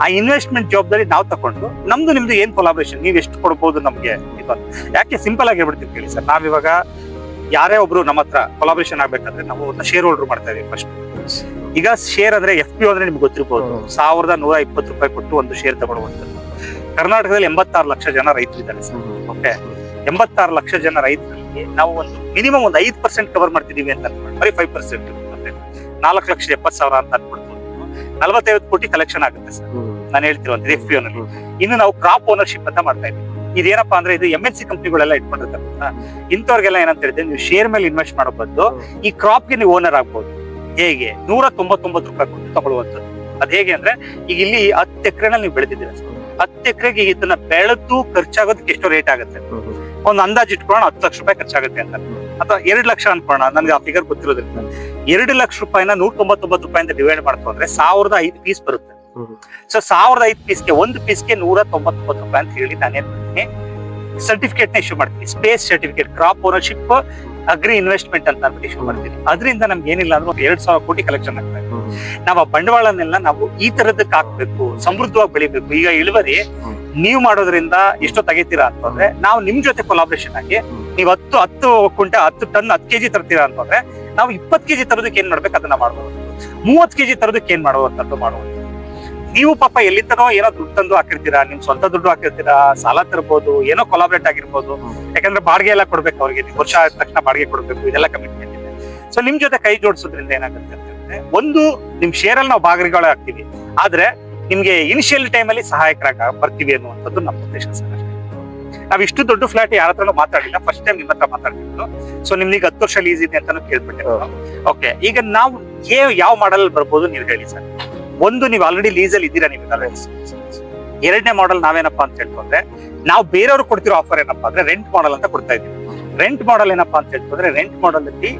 ಆ ಇನ್ವೆಸ್ಟ್ಮೆಂಟ್ ಜವಾಬ್ದಾರಿ ನಾವು ತಗೊಂಡು ನಮ್ದು ನಿಮ್ದು ಏನ್ ಕೊಲಾಬ್ರೇಷನ್, ನೀವ್ ಎಷ್ಟು ಕೊಡ್ಬೋದು ನಮ್ಗೆ ಇದು. ಯಾಕೆ ಸಿಂಪಲ್ ಆಗಿ ಹೇಳ್ಬಿಡ್ತೀವಿ ಕೇಳಿ ಸರ್, ನಾವಿವಾಗ ಯಾರೇ ಒಬ್ರು ನಮ್ಮ ಹತ್ರ ಕೊಲಾಬ್ರೇಷನ್ ಆಗ್ಬೇಕಂದ್ರೆ ನಾವು ಶೇರ್ ಹೋಲ್ಡರ್ ಮಾಡ್ತಾ ಇದೀವಿ ಫಸ್ಟ್. ಈಗ ಶೇರ್ ಅಂದ್ರೆ FPO ಅಂದ್ರೆ ನಿಮ್ಗೆ ಗೊತ್ತಿರ್ಬೋದು, 1,120 ರೂಪಾಯಿ ಕೊಟ್ಟು ಒಂದು ಶೇರ್ ತಗೊಳ್ಳುವಂಥದ್ದು. ಕರ್ನಾಟಕದಲ್ಲಿ 86 ಲಕ್ಷ ಜನ ರೈತರಿದ್ದಾರೆ ಸರ್. ಓಕೆ, 86 ಲಕ್ಷ ಜನ ರೈತರಲ್ಲಿ ನಾವು ಒಂದು ಮಿನಿಮಮ್ ಒಂದು 5% ಕವರ್ ಮಾಡ್ತಿದೀವಿ ಅಂತ ಅನ್ಕೊಂಡು, ಬರೀ 5%, 4,70,000 ಅಂತ ಅನ್ಕೊಳ್ಬೋದು. 45 ಕೋಟಿ ಕಲೆಕ್ಷನ್ ಆಗುತ್ತೆ ಸರ್, ನಾನು ಹೇಳ್ತಿರುವಂತದ್ದು FPO ನಲ್ಲಿ. ಇನ್ನು ನಾವು ಕ್ರಾಪ್ ಓನರ್ಶಿಪ್ ಅಂತ ಮಾಡ್ತಾ ಇದ್ದೀವಿ. ಇದೇನಪ್ಪಾ ಅಂದ್ರೆ ಇದು MNC ಕಂಪ್ನಿಗಳೆಲ್ಲ ಇಟ್ಕೊಂಡಿರ್ತಾರೆ. ಇಂಥವ್ರಿಗೆಲ್ಲ ಏನಂತ ಹೇಳಿದ್ರೆ, ನೀವು ಶೇರ್ ಮೇಲೆ ಇನ್ವೆಸ್ಟ್ ಮಾಡೋ ಬದಲು ಈ ಕ್ರಾಪ್ಗೆ ನೀವು ಓನರ್ ಆಗ್ಬೋದು. ಹೇಗೆ? 199 ರೂಪಾಯಿ ಕೊಟ್ಟು ತಗೊಳ್ಳುವಂಥದ್ದು. ಅದ್ ಹೇಗೆ ಅಂದ್ರೆ, ಈಗ ಇಲ್ಲಿ 10 ಎಕರೆನಲ್ಲಿ ನೀವು ಬೆಳೆದಿದ್ದೀರಾ ಸರ್, 10 ಎಕರೆಗೆ ಇದನ್ನ ಬೆಳೆದು ಖರ್ಚಾಗೋದಕ್ಕೆ ಎಷ್ಟು ರೇಟ್ ಆಗುತ್ತೆ ಒಂದು ಅಂದಾಜು ಇಟ್ಕೊಳ್ಳೋಣ. 10 ಲಕ್ಷ ರೂಪಾಯಿ ಖರ್ಚಾಗುತ್ತೆ ಅಂತ, ಅಥವಾ 2 ಲಕ್ಷ ಅನ್ಕೊಳ್ಳೋಣ, ನನ್ಗೆ ಆ ಫಿಗರ್ ಗೊತ್ತಿರೋದ್ರಿಂದ. 2 ಲಕ್ಷ ರೂಪಾಯಿನ 199 ರೂಪಾಯಿಂದ ಡಿವೈಡ್ ಮಾಡ್ಕೊಂಡ್ರೆ 1,005 ಪೀಸ್ ಬರುತ್ತೆ. ಸೊ 1,005 ಪೀಸ್ಗೆ ಒಂದು ಪೀಸ್ಗೆ 199 ರೂಪಾಯಿ ಅಂತ ಹೇಳಿ ನಾನೇನ್ ಮಾಡ್ತೀನಿ, ಸರ್ಟಿಫಿಕೇಟ್ ನ ಇಶ್ಯೂ ಮಾಡ್ತೀವಿ. Space certificate, crop ownership, agri investment ಅಂತ ಅಂದ್ಬಿಟ್ಟು ಇಶ್ಯೂ ಮಾಡ್ತೀವಿ. ಅದರಿಂದ ನಮ್ಗೆ ಏನಿಲ್ಲ ಅಂದ್ರೆ 2,000 ಕೋಟಿ ಕಲೆಕ್ಷನ್ ಆಗ್ತಾ ಇದೆ. ನಾವು ಆ ಬಂಡವಾಳನೆಲ್ಲ ನಾವು ಈ ತರದಕ್ಕೆ ಹಾಕ್ಬೇಕು, ಸಮೃದ್ಧವಾಗಿ ಬೆಳಿಬೇಕು. ಈಗ ಇಳುವರಿ ನೀವು ಮಾಡೋದ್ರಿಂದ ಎಷ್ಟೋ ತೆಗಿತೀರಾ ಅಂತಂದ್ರೆ ನಾವು ನಿಮ್ ಜೊತೆ ಕೊಲಾಬ್ರೇಷನ್ ಆಗಿ ನೀವು 10 ಕ್ವಿಂಟಲ್ 10 ಟನ್ 10 ಕೆಜಿ ತರ್ತೀರಾ ಅಂತಂದ್ರೆ ನಾವು 20 ಕೆಜಿ ತರೋದಕ್ಕೆ ಏನ್ ಮಾಡ್ಬೇಕು ಅದನ್ನ ಮಾಡ್ಬೋದು, 30 ಕೆಜಿ ತರೋದಕ್ಕೆ ಏನ್ ಮಾಡುವಂತದ್ದು ಮಾಡುವುದು. ನೀವು ಪಾಪ ಎಲ್ಲಿಂದನೋ ಏನೋ ದುಡ್ಡು ತಂದು ಹಾಕಿರ್ತೀರಾ, ನಿಮ್ ಸ್ವಂತ ದುಡ್ಡು ಹಾಕಿರ್ತೀರಾ, ಸಾಲ ತರ್ಬೋದು, ಏನೋ ಕೊಲಾಬ್ರೇಟ್ ಆಗಿರ್ಬೋದು. ಯಾಕಂದ್ರೆ ಬಾಡಿಗೆ ಎಲ್ಲ ಕೊಡ್ಬೇಕು ಅವ್ರಿಗೆ, ವರ್ಷ ಆದ ತಕ್ಷಣ ಬಾಡಿಗೆ ಕೊಡ್ಬೇಕು, ಇದೆಲ್ಲ ಕಮಿಟ್ಮೆಂಟ್ ಇದೆ. ಸೊ ನಿಮ್ ಜೊತೆ ಕೈ ಜೋಡಿಸೋದ್ರಿಂದ ಏನಾಗುತ್ತೆ ಅಂತಂದ್ರೆ, ಒಂದು ನಿಮ್ ಶೇರ್ ಅಲ್ಲಿ ನಾವು ಭಾಗಗಳು ಆಗ್ತೀವಿ, ಆದ್ರೆ ನಿಮ್ಗೆ ಇನಿಷಿಯಲ್ ಟೈಮ್ ಅಲ್ಲಿ ಸಹಾಯಕರಾಗ ಬರ್ತೀವಿ ಅನ್ನುವಂಥದ್ದು ನಮ್ಮ ಉದ್ದೇಶ ಸರ್. ನಾವ್ ಇಷ್ಟು ದೊಡ್ಡ ಫ್ಲಾಟ್ ಯಾರ ಹತ್ರನೂ ಮಾತಾಡಿಲ್ಲ, ಫಸ್ಟ್ ಟೈಮ್ ನಿಮ್ಮ ಹತ್ರ ಮಾತಾಡ್ತಿದ್ರು. ಸೊ ನಿಮ್ಗೆ 10 ವರ್ಷ ಲೀಸ್ ಇದೆ ಅಂತಾನು ಕೇಳ್ಬಿಟ್ಟೆ. ಓಕೆ, ಈಗ ನಾವು ಯಾವ ಮಾಡಲ್ ಬರ್ಬೋದು ನೀವು ಹೇಳಿ ಸರ್. ಒಂದು, ನೀವು ಆಲ್ರೆಡಿ ಲೀಸ್ ಅಲ್ಲಿ ಇದ್ದೀರಾ ನೀವು. ಎರಡನೇ ಮಾಡೆಲ್ ನಾವೇನಪ್ಪಾ ಅಂತ ಹೇಳ್ಕೊಂಡ್ರೆ, ನಾವು ಬೇರೆಯವ್ರು ಕೊಡ್ತಿರೋ ಆಫರ್ ಏನಪ್ಪಾ ಅಂದ್ರೆ ರೆಂಟ್ ಮಾಡೆಲ್ ಅಂತ ಕೊಡ್ತಾ ಇದೀವಿ. ರೆಂಟ್ ಮಾಡೆಲ್ ಏನಪ್ಪಾ ಅಂತ ಹೇಳ್ಕೊಂಡ್ರೆ, ರೆಂಟ್ ಮಾಡೆಲ್ ಅಲ್ಲಿ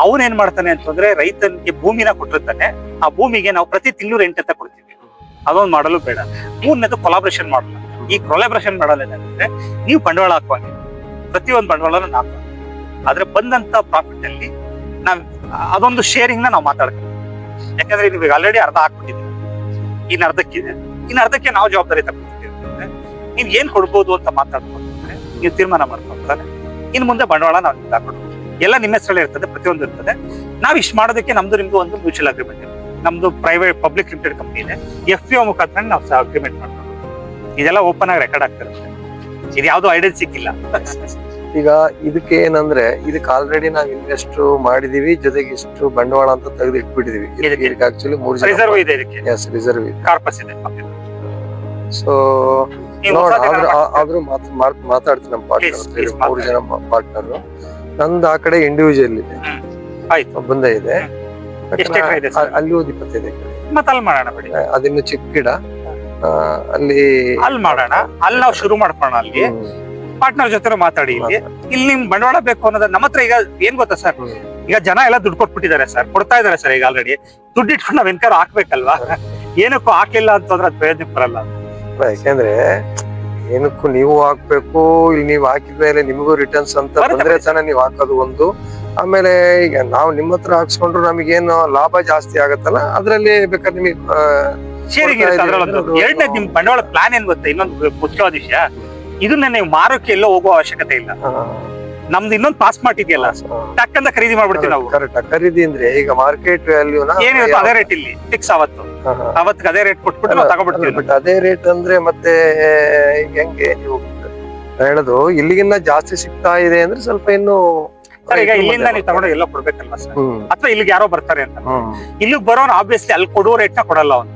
ಅವನ್ ಏನ್ ಮಾಡ್ತಾನೆ ಅಂತಂದ್ರೆ, ರೈತನಿಗೆ ಭೂಮಿನ ಕೊಟ್ಟಿರ್ತಾನೆ, ಆ ಭೂಮಿಗೆ ನಾವು ಪ್ರತಿ ತಿಂಗಳು ರೆಂಟ್ ಅಂತ ಕೊಡ್ತೀವಿ. ಅದೊಂದು ಮಾಡಲು ಬೇಡ. ಮೂರನೇದು ಕೊಲಾಬ್ರೇಷನ್ ಮಾಡಲ್ಲ. ಈ ಕೊಲಾಬ್ರೇಷನ್ ಮಾಡಲ್ ಏನಂದ್ರೆ, ನೀವು ಬಂಡವಾಳ ಹಾಕುವಂಗೆ ಪ್ರತಿಯೊಂದು ಬಂಡವಾಳನೂ ನಾವು, ಆದ್ರೆ ಬಂದಂತ ಪ್ರಾಫಿಟ್ ಅಲ್ಲಿ ನಾವ್ ಅದೊಂದು ಶೇರಿಂಗ್ ನ ನಾವು ಮಾತಾಡ್ತೀವಿ. ಯಾಕಂದ್ರೆ ನೀವು ಆಲ್ರೆಡಿ ಅರ್ಧ ಹಾಕ್ಬಿಟ್ಟಿದ್ದೀವಿ, ಇನ್ನು ಅರ್ಧಕ್ಕೆ ನಾವು ಜವಾಬ್ದಾರಿ ತಗೊಂಡಿದ್ದೀವಿ ಅಂತಂದ್ರೆ ನೀವ್ ಏನ್ ಕೊಡ್ಬೋದು ಅಂತ ಮಾತಾಡ್ಕೊಂಡ್ರೆ ನೀವು ತೀರ್ಮಾನ ಮಾಡ್ಕೊಂಡ್ರೆ ಇನ್ನು ಮುಂದೆ ಬಂಡವಾಳ ನಾವು ನಿಮ್ಗೆ ಹಾಕೊಡ್ಬೋದು. ಎಲ್ಲ ನಿಮ್ಮ ಹೆಸರಲ್ಲೇ ಇರ್ತದೆ, ಪ್ರತಿಯೊಂದು ಇರ್ತದೆ. ನಾವ್ ಇಷ್ಟು ಮಾಡೋದಕ್ಕೆ ನಮ್ದು ನಿಮ್ದು ಒಂದು ಮ್ಯೂಚುವಲ್ ಅಗ್ರಿಮೆಂಟ್ ಇದೆ. ನಮ್ದು ಪ್ರೈವೇಟ್ ಪಬ್ಲಿಕ್ ಲಿಮಿಟೆಡ್ ಕಂಪನಿ ಇದೆ, FPO ಮುಖಾಂತರ ನಾವು ಅಗ್ರಿಮೆಂಟ್ ಮಾಡ್ಕೊಂಡು ಇದೆಲ್ಲ ಓಪನ್ ಆಗಿ ರೆಕಾರ್ಡ್ ಆಗ್ತಿರುತ್ತೆ. ಇದು ಯಾವ್ದು ಐಡಿಯಲ್ ಸಿಕ್ಕಿಲ್ಲ. ಈಗ ಇದಕ್ಕೆ ಏನಂದ್ರೆ, ಇದಕ್ಕೆ ಆಲ್ರೆಡಿ ನಾವ್ ಇನ್ವೆಸ್ಟ್ ಮಾಡಿದೀವಿ, ಜೊತೆಗೆ ಇಷ್ಟು ಬಂಡವಾಳ ಅಂತ ತೆಗೆದು ಇಟ್ಬಿಟ್ಟಿದೀವಿ. ಇದಕ್ಕೆ ಆಕ್ಚುಲಿ 3 ಜನ ರಿಸರ್ವ್ ಇದೆ, ಇದಕ್ಕೆ ರಿಸರ್ವ್ ಇದೆ, ಕಾರ್ಪಸ್ ಇದೆ. ಸೊ ಆದ್ರೂ ಮಾತಾಡ್ತೀನಿ ನಮ್ಮ ಪಾರ್ಟ್ನರ್, 3 ಜನ ಪಾರ್ಟ್ನರ್. ನಂದು ಆ ಕಡೆ ಇಂಡಿವಿಜುವಲ್ ಇದೆ, ಆಯ್ತು, ಬಂದ ಇದೆ. ಎಷ್ಟು ಎಕರೆ ಇದೆ ಸರ್? ಅಲ್ಲಿ 25 ಎಕರೆ. ಮತ್ತೆ ಅಲ್ಲಿ ಮಾಡೋಣ ಬಿಡಿ, ಅದಿನ್ನು ಚಿಕ್ಕ ಗಿಡ. ಅಲ್ಲಿ ಮಾಡೋಣ, ಅಲ್ಲಿ ನಾವು ಶುರು ಮಾಡ್ಕೋಣ. ಅಲ್ಲಿ ಪಾರ್ಟ್ನರ್ ಜೊತೆ ಮಾತಾಡಿ. ಇಲ್ಲಿ ನಿಮ್ ಬಂಡವಾಳ ಬೇಕು ಅನ್ನೋದು ನಮ್ಮ ಹತ್ರ. ಈಗ ಏನ್ ಗೊತ್ತಾ ಸರ್, ಈಗ ಜನ ಎಲ್ಲ ದುಡ್ಡು ಕೊಟ್ಬಿಟ್ಟಿದ್ದಾರೆ ಸರ್, ಕೊಡ್ತಾ ಇದಾರೆ ಸರ್. ಈಗ ಆಲ್ರೆಡಿ ದುಡ್ಡು ಇಟ್ಕೊಂಡು ನಾವ್ ಎನ್ಕಾರ ಹಾಕ್ಬೇಕಲ್ವಾ? ಏನಕ್ಕೂ ಹಾಕ್ಲಿಲ್ಲ ಅಂತಂದ್ರೆ ಅದು ಪ್ರಯೋಜನಕ್ಕೆ ಬರಲ್ಲ. ಯಾಕೆಂದ್ರೆ ಏನಕ್ಕೂ ನೀವು ಹಾಕ್ಬೇಕು, ಇಲ್ಲಿ ನೀವು ಹಾಕಿದ ಮೇಲೆ ನಿಮಗೂ ರಿಟರ್ನ್ಸ್ ಅಂತ ಬಂದ್ರೆ ತಾನೇ ನೀವು ಹಾಕೋದು ಒಂದು. ಆಮೇಲೆ ಈಗ ನಾವು ನಿಮ್ಮ ಹತ್ರ ಹಾಕ್ಸ್ಕೊಂಡ್ರು ನಮಗೇನು ಲಾಭ ಜಾಸ್ತಿ ಆಗತ್ತಲ್ಲ, ಅದ್ರಲ್ಲಿ ಬೇಕಾದ್ರೆ ನಿಮಗೆ ಶೇರಿಂಗ್ ಇರುತ್ತೆ. ಎರಡನೇ ನಿಮ್ ಬಂಡವಾಳ ಪ್ಲಾನ್ ಏನ್ ಗೊತ್ತಾ, ಇನ್ನೊಂದು ಮುಖ್ಯವಾದ ವಿಷಯ, ಇದನ್ನ ನೀವು ಮಾರೋಕೆ ಎಲ್ಲೋ ಹೋಗುವ ಅವಶ್ಯಕತೆ ಇಲ್ಲ. ನಮ್ದು ಇನ್ನೊಂದು ಪಾಸ್ ಮಾಡಿದ್ಯಲ್ಲ, ಟಕ್ಕಂತ ಖರೀದಿ ಮಾಡ್ಬಿಡ್ತೀವಿ ನಾವು. ಕರೆಕ್ಟ್. ಖರೀದಿ ಅಂದ್ರೆ ಈಗ ಮಾರ್ಕೆಟ್ ವ್ಯಾಲ್ಯೂನ ಏನಿರುತ್ತೆ ಅದೇ ರೇಟ್ ಇಲ್ಲಿ ಫಿಕ್ಸ್. ಅವತ್ತಿಗೆ ಅದೇ ರೇಟ್ ಕೊಟ್ಬಿಟ್ಟು ನಾವು ತಗೊಬಿಡ್ತೀವಿ. ಬಟ್ ಅದೇ ರೇಟ್ ಅಂದ್ರೆ ಮತ್ತೆ ಹೆಂಗೆ ನೀವು ಹೇಳೋದು, ಇಲ್ಲಿಗಿನ್ನ ಜಾಸ್ತಿ ಸಿಗ್ತಾ ಇದೆ ಅಂದ್ರೆ ಸ್ವಲ್ಪ ಇನ್ನು ಸರ್. ಈಗ ಇಲ್ಲಿಂದ ನೀವು ತಗೊಂಡು ಎಲ್ಲ ಕೊಡ್ಬೇಕಲ್ವಾ ಸರ್, ಅಥವಾ ಇಲ್ಲಿಗೆ ಯಾರೋ ಬರ್ತಾರೆ ಅಂತ. ಇಲ್ಲಿಗೆ ಬರೋನ್ ಆಬ್ವಿಯಸ್ಲಿ ಅಲ್ಲಿ ಕೊಡುವ ರೇಟ್ ನ ಕೊಡಲ್ಲ ಅವನು.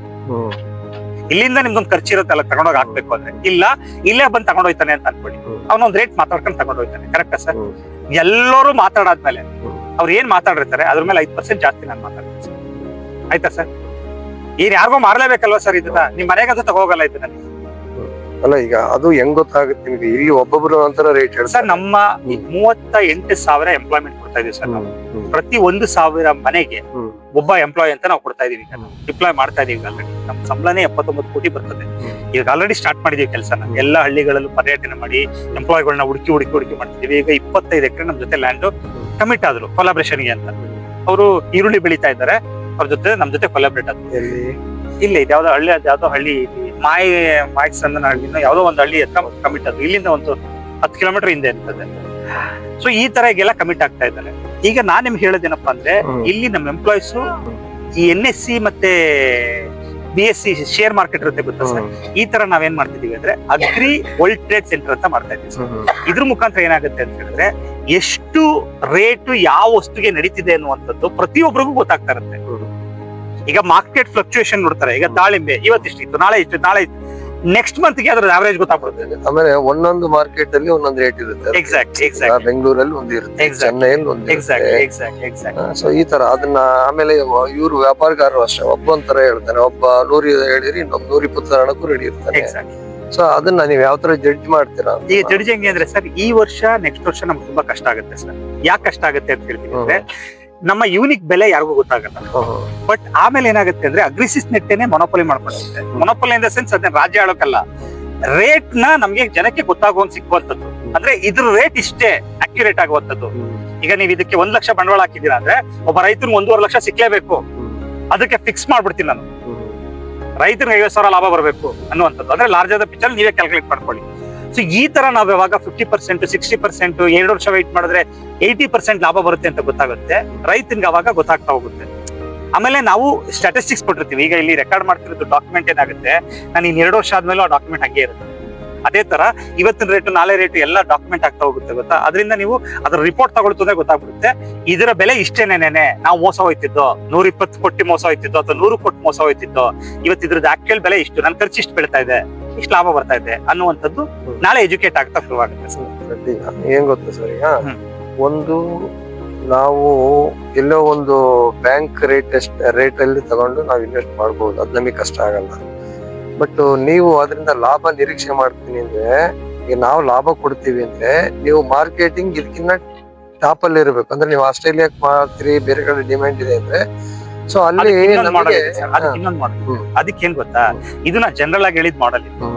ಇಲ್ಲಿಂದ ನಿಮ್ದೊಂದು ಖರ್ಚು ಇರುತ್ತೆ ಅಲ್ಲ ತಗೊಂಡೋಗಿ ಹಾಕ್ಬೇಕು ಅಂದ್ರೆ. ಇಲ್ಲ ಇಲ್ಲೇ ಬಂದ್ ತಗೊಂಡೋಗ್ತಾನೆ ಅಂತ ಅನ್ಕೊಳ್ಳಿ, ಅವನೊಂದ್ ರೇಟ್ ಮಾತಾಡ್ಕೊಂಡು ತಗೊಂಡೋಗ್ತಾನೆ. ಕರೆಕ್ಟಾ ಸರ್? ಎಲ್ಲರೂ ಮಾತಾಡಾದ್ಮೇಲೆ ಅವ್ರು ಏನ್ ಮಾತಾಡಿರ್ತಾರೆ ಅದ್ರ ಮೇಲೆ 5% ಜಾಸ್ತಿ ನಾನು ಮಾತಾಡ್ತೀನಿ ಸರ್. ಆಯ್ತಾ ಸರ್? ಏನ್ ಯಾರಿಗೋ ಮಾರ್ಲೇಬೇಕಲ್ವಾ ಸರ್ ಇದನ್ನ? ನಿಮ್ ಮನೆಗಂತೂ ತಗೋಗಲ್ಲ ಇದನ್ನ. ಅಲ್ಲ, ಈಗ ಅದು ಹೆಂಗ್ ಗೊತ್ತಾಗುತ್ತೆ ನಿಮ್ಗೆ? ಇಲ್ಲಿ ಒಬ್ಬೊಬ್ರು ಒಂಥರ ರೇಟ್ ಸರ್. ನಮ್ಮ 38,000 ಎಂಪ್ಲಾಯ್ಮೆಂಟ್ ಕೊಡ್ತಾ ಇದೀವಿ ಸರ್ ನಾವು. ಪ್ರತಿ 1,000 ಮನೆಗೆ ಒಬ್ಬ ಎಂಪ್ಲಾಯ್ ಅಂತ ನಾವು ಕೊಡ್ತಾ ಇದೀವಿ. ಡಿಪ್ಲಾಯ್ ಮಾಡ್ತಾ ಇದೀವಿ ಆಲ್ರೆಡಿ. ನಮ್ಮ ಸಂಬಳನೇ 79 ಕೋಟಿ ಬರ್ತದೆ. ಈಗ ಆಲ್ರೆಡಿ ಸ್ಟಾರ್ಟ್ ಮಾಡಿದೀವಿ ಕೆಲಸನ. ಎಲ್ಲಾ ಹಳ್ಳಿಗಳಲ್ಲೂ ಪರ್ಯಟನೆ ಮಾಡಿ ಎಂಪ್ಲಾಯ್ಗಳನ್ನ ಹುಡುಕಿ ಮಾಡ್ತಿದೀವಿ. ಈಗ 25 ಎಕರೆ ನಮ್ ಜೊತೆ ಲ್ಯಾಂಡ್ ಕಮಿಟ್ ಆದ್ರು ಕೊಲಾಬ್ರೇಷನ್ಗೆ ಅಂತ. ಅವರು ಈರುಳ್ಳಿ ಬೆಳೀತಾ ಇದ್ದಾರೆ, ಅವ್ರ ಜೊತೆ ನಮ್ ಜೊತೆ ಕೊಲಾಬ್ರೇಟ್ ಆದ್ರು. ಇಲ್ಲ ಇದು ಯಾವ್ದೋ ಹಳ್ಳಿ ಮಾಯ್ಸ್ ಅನ್ನೋ ಯಾವ್ದೋ ಒಂದು ಹಳ್ಳಿ ಹತ್ರ ಕಮಿಟ್ ಆದ್ರು. ಇಲ್ಲಿಂದ ಒಂದು 10 ಕಿಲೋಮೀಟರ್ ಹಿಂದೆ ಇರ್ತದೆ. ಸೊ ಈ ತರ ಈಗೆಲ್ಲ ಕಮಿಟ್ ಆಗ್ತಾ ಇದ್ದಾರೆ. ಈಗ ನಾನ್ ನಿಮ್ಗೆ ಹೇಳೋದೇನಪ್ಪಾ ಅಂದ್ರೆ, ಇಲ್ಲಿ ನಮ್ಮ ಎಂಪ್ಲಾಯ್ಸ್ ಈ NSC ಮತ್ತೆ BSc ಶೇರ್ ಮಾರ್ಕೆಟ್ ಇರುತ್ತೆ ಗೊತ್ತಾ ಸರ್? ಈ ತರ ನಾವೇನ್ ಮಾಡ್ತಿದೀವಿ ಅಂದ್ರೆ ಅಗ್ರಿ ವರ್ಲ್ಡ್ ಟ್ರೇಡ್ ಸೆಂಟರ್ ಅಂತ ಮಾಡ್ತಾ ಇದೀವಿ ಸರ್. ಇದ್ರ ಮುಖಾಂತರ ಏನಾಗುತ್ತೆ ಅಂತ ಹೇಳಿದ್ರೆ, ಎಷ್ಟು ರೇಟ್ ಯಾವ ವಸ್ತುಗೆ ನಡೀತಿದೆ ಅನ್ನುವಂಥದ್ದು ಪ್ರತಿಯೊಬ್ಬರಿಗೂ ಗೊತ್ತಾಗ್ತಾ ಇರುತ್ತೆ. ಈಗ ಮಾರ್ಕೆಟ್ ಫ್ಲಕ್ಚುಯೇಷನ್ ನೋಡ್ತಾರೆ. ಈಗ ದಾಳಿಂಬೆ ಇವತ್ತಿಷ್ಟಿತ್ತು, ನಾಳೆ ಇತ್ತು, ನೆಕ್ಸ್ಟ್ ಮಂತ್ ಗೆ ಅದ್ರ ಆವರೇಜ್ ಗೊತ್ತಾಗ್ಬಿಡುತ್ತೆ. ಆಮೇಲೆ ಒಂದೊಂದು ಮಾರ್ಕೆಟ್ ಅಲ್ಲಿ ಒಂದೊಂದು ರೇಟ್ ಇರುತ್ತೆ. ಎಕ್ಸಾಕ್ಟ್. ಬೆಂಗಳೂರಲ್ಲಿ ಒಂದು ಇರುತ್ತೆ, ಚೆನ್ನೈಯಲ್ಲಿ ಒಂದು ಇರುತ್ತೆ. ಸೊ ಈ ತರ ಅದನ್ನ ಆಮೇಲೆ ಇವ್ರು ವ್ಯಾಪಾರಗಾರರು ಅಷ್ಟೇ, ಒಬ್ಬೊಂಥರ ಹೇಳ್ತಾನೆ. ಒಬ್ಬ 100 ಹೇಳಿರಿ, ಇನ್ನೊಬ್ಬ 120 ಹಣಕ್ಕೂ ರೆಡಿ ಇರ್ತಾನೆ. ಸೊ ಅದನ್ನ ನೀವ್ ಯಾವ ತರ ಜಡ್ಜ್ ಮಾಡ್ತೀರಾ? ಈ ಜಡ್ಜ್ ಹೆಂಗೆ ಅಂದ್ರೆ ಸರ್, ಈ ವರ್ಷ ನೆಕ್ಸ್ಟ್ ವರ್ಷ ನಮ್ಗೆ ತುಂಬಾ ಕಷ್ಟ ಆಗುತ್ತೆ ಸರ್. ಯಾಕೆ ಕಷ್ಟ ಆಗುತ್ತೆ ಅಂತ ಹೇಳ್ತೀನಿ ಅಂದ್ರೆ, ನಮ್ಮ ಯೂನಿಕ್ ಬೆಲೆ ಯಾರಿಗೂ ಗೊತ್ತಾಗಲ್ಲ. ಬಟ್ ಆಮೇಲೆ ಏನಾಗುತ್ತೆ ಅಂದ್ರೆ, ಅಗ್ರಿಸಿಸ್ ನೆಟ್ಟೇನೆ ಮೊನೋಪೊಲಿ ಮಾಡ್ಕೊಂಡಿರುತ್ತೆ. ಮೊನೋಪೊಲಿ ಇನ್ ದ ಸೆನ್ಸ್ ಅದನ್ನ ರಾಜ್ಯ ಆಳೋಕಲ್ಲ, ರೇಟ್ ನ ನಮ್ಗೆ ಜನಕ್ಕೆ ಗೊತ್ತಾಗುವಂಗ್ ಸಿಕ್ಕುವಂತದ್ದು. ಅಂದ್ರೆ ಇದ್ರ ರೇಟ್ ಇಷ್ಟೇ ಅಕ್ಯುರೇಟ್ ಆಗುವಂತದ್ದು. ಈಗ ನೀವು ಇದಕ್ಕೆ 1 ಲಕ್ಷ ಬಂಡವಾಳ ಹಾಕಿದೀರಾ ಅಂದ್ರೆ ಒಬ್ಬ ರೈತನಿಗೆ 1.5 ಲಕ್ಷ ಸಿಕ್ಲೇಬೇಕು. ಅದಕ್ಕೆ ಫಿಕ್ಸ್ ಮಾಡ್ಬಿಡ್ತೀನಿ ನಾನು, ರೈತನಿಗೆ 50,000 ಲಾಭ ಬರಬೇಕು ಅನ್ನುವಂಥದ್ದು. ಅಂದ್ರೆ ಲಾರ್ಜ್ ಆದ ಪಿಕ್ಚರ್ ನೀವೇ ಕ್ಯಾಲ್ಕುಲೇಟ್ ಮಾಡ್ಕೊಳ್ಳಿ. ಸೊ ಈ ತರ ನಾವ್ ಯಾವಾಗ 50%, 60%, 2 ವರ್ಷ ವೆಯ್ಟ್ ಮಾಡಿದ್ರೆ 80% ಲಾಭ ಬರುತ್ತೆ ಅಂತ ಗೊತ್ತಾಗುತ್ತೆ, ರೈತನಿಗೆ ಅವಾಗ ಗೊತ್ತಾಗ್ತಾ ಹೋಗುತ್ತೆ. ಆಮೇಲೆ ನಾವು ಸ್ಟಾಟಿಸ್ಟಿಕ್ಸ್ ಕೊಟ್ಟಿರ್ತೀವಿ. ಈಗ ಇಲ್ಲಿ ರೆಕಾರ್ಡ್ ಮಾಡ್ತಿರೋದು ಡಾಕ್ಯುಮೆಂಟ್ ಏನಾಗುತ್ತೆ, ನಾನು ಇನ್ 2 ವರ್ಷ ಆದ್ಮೇಲೆ ಆ ಡಾಕ್ಯುಮೆಂಟ್ ಹಂಗೆ ಇರುತ್ತೆ. ಅದೇ ತರ ಇವತ್ತಿನ ರೇಟು ನಾಳೆ ರೇಟು ಎಲ್ಲ ಡಾಕ್ಯುಮೆಂಟ್ ಆಗ್ತಾ ಹೋಗುತ್ತೆ ಗೊತ್ತಾ. ಅದರಿಂದ ನೀವು ಅದ್ರ ರಿಪೋರ್ಟ್ ತಗೊಳ್ತದೆ ಗೊತ್ತಾಗ್ಬಿಡುತ್ತೆ, ಇದರ ಬೆಲೆ ಇಷ್ಟೇನೇನೆ, ನಾವು ಮೋಸ ಹೋಯ್ತಿದ್ದೋ 120 ಕೋಟಿ ಮೋಸ ಹೋಯ್ತಿದ್ದೋ ಅಥವಾ 100 ಕೋಟಿ ಮೋಸ ಹೋಯ್ತಿದ್ದೋ, ಇವತ್ತು ಇದ್ರದ್ದು ಆಕ್ಚುಯಲ್ ಬೆಲೆ ಇಷ್ಟು, ನನ್ನ ಖರ್ಚು ಇಷ್ಟು ಬೀಳ್ತಾ ಇದೆ, ಇಷ್ಟು ಲಾಭ ಬರ್ತಾ ಇದೆ ಅನ್ನುವಂಥದ್ದು ನಾಳೆ ಎಜುಕೇಟ್ ಆಗ್ತಾ ಶುರುವಾಗುತ್ತೆ ಸರ್. ಏನ್ ಗೊತ್ತಾ ಸರ್, ಈಗ ಒಂದು ನಾವು ಎಲ್ಲೋ ಒಂದು ಬ್ಯಾಂಕ್ ರೇಟ್ ಅಲ್ಲಿ ತಗೊಂಡು ನಾವು ಇನ್ವೆಸ್ಟ್ ಮಾಡ್ಬೋದು, ಅದ್ ನಮಗೆ ಕಷ್ಟ ಆಗಲ್ಲ. ಬಟ್ ನೀವು ಅದರಿಂದ ಲಾಭ ನಿರೀಕ್ಷೆ ಮಾಡ್ತೀನಿ ಅಂದ್ರೆ, ಈಗ ನಾವು ಲಾಭ ಕೊಡ್ತೀವಿ ಅಂದ್ರೆ ನೀವು ಮಾರ್ಕೆಟಿಂಗ್ ಇದಕ್ಕಿಂತ ಟಾಪ್ ಅಲ್ಲಿ ಇರಬೇಕು. ಅಂದ್ರೆ ನೀವು ಆಸ್ಟ್ರೇಲಿಯಾಕ್ ಮಾಡ್ತೀರಿ, ಬೇರೆ ಕಡೆ ಡಿಮ್ಯಾಂಡ್ ಇದೆ ಅಂದ್ರೆ, ಸೊ ಅಲ್ಲಿ ಅದಕ್ಕೆ ಏನ್ ಗೊತ್ತಾ, ಇದು ನಾ ಜನರಲ್ ಆಗಿ ಹೇಳಿದ್ ಮಾಡಲ್,